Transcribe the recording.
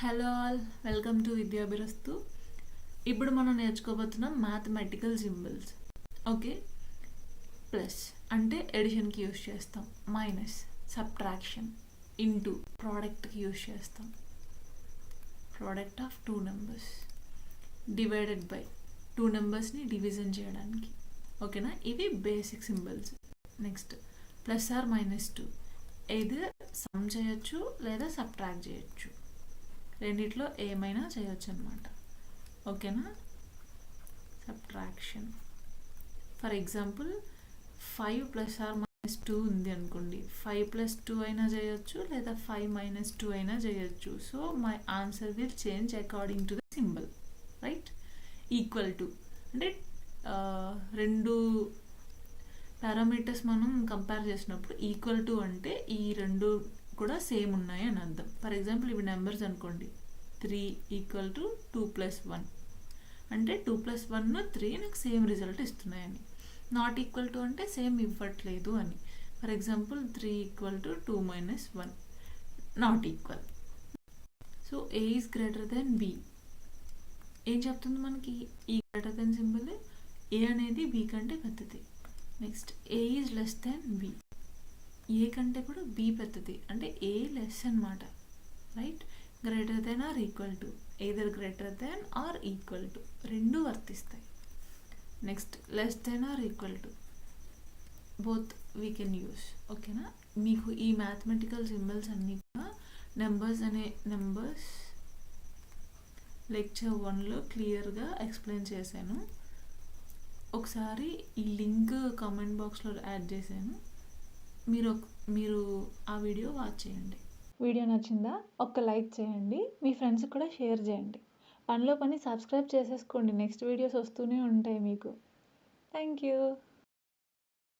Hello all, welcome to Vidyabhirastu. ఇప్పుడు మనం నేర్చుకోబోతున్నాం మ్యాథమెటికల్ సింబల్స్. ఓకే, ప్లస్ అంటే ఎడిషన్కి యూస్ చేస్తాం, మైనస్ సబ్ట్రాక్షన్, ఇంటూ ప్రోడక్ట్కి యూస్ చేస్తాం, product of two numbers, divided by two నెంబర్స్ని డివిజన్ చేయడానికి. ఓకేనా, ఇవి basic symbols. Next plus or minus too, either sum చేయొచ్చు లేదా సబ్ట్రాక్ట్ చేయొచ్చు, రెండిట్లో ఏమైనా చేయొచ్చు అనమాట. ఓకేనా, subtraction. For example 5 plus or minus 2 ఉంది అనుకోండి, 5 ప్లస్ 2 అయినా చేయొచ్చు లేదా 5 మైనస్ 2 అయినా చేయొచ్చు. So my answer will change according to the symbol, right? Equal to అంటే రెండు పారామీటర్స్ మనం కంపేర్ చేసినప్పుడు ఈక్వల్ టు అంటే ఈ రెండు కూడా సేమ్ ఉన్నాయి అని అర్థం. ఫర్ ఎగ్జాంపుల్ ఇవి నెంబర్స్ అనుకోండి, 3 ఈక్వల్ టు 2 ప్లస్ 1 అంటే 2 ప్లస్ 1 3 నాకు సేమ్ రిజల్ట్ ఇస్తున్నాయని. నాట్ ఈక్వల్ టు అంటే సేమ్ ఇవ్వట్లేదు అని. For example 3 equal to 2 minus 1, not equal. So A is greater than B. ఏం చెప్తుంది మనకి? ఈ గ్రేటర్ దెన్ సింబల్, ఏ అనేది బి కంటే పెద్దది. Next A is less than B, A కంటే కూడా బి పెద్దది అంటే ఏ లెస్ అనమాట, right? Greater than or equal to, either greater than or equal to, రెండు వర్తిస్తాయి. Next less than or equal to, both we can use. ఓకేనా, మీకు ఈ మ్యాథమెటికల్ సింబల్స్ అన్నీ కూడా నెంబర్స్ లెక్చర్ 1లో క్లియర్గా ఎక్స్ప్లెయిన్ చేశాను. ఒకసారి ఈ లింక్ కామెంట్ బాక్స్లో యాడ్ చేశాను, మీరు ఆ వీడియో వాచ్ చేయండి. వీడియో నచ్చిందా? ఒక్క లైక్ చేయండి, మీ ఫ్రెండ్స్కి కూడా షేర్ చేయండి. పనిలో పని సబ్స్క్రైబ్ చేసేసుకోండి, నెక్స్ట్ వీడియోస్ వస్తూనే ఉంటాయి మీకు. Thank you.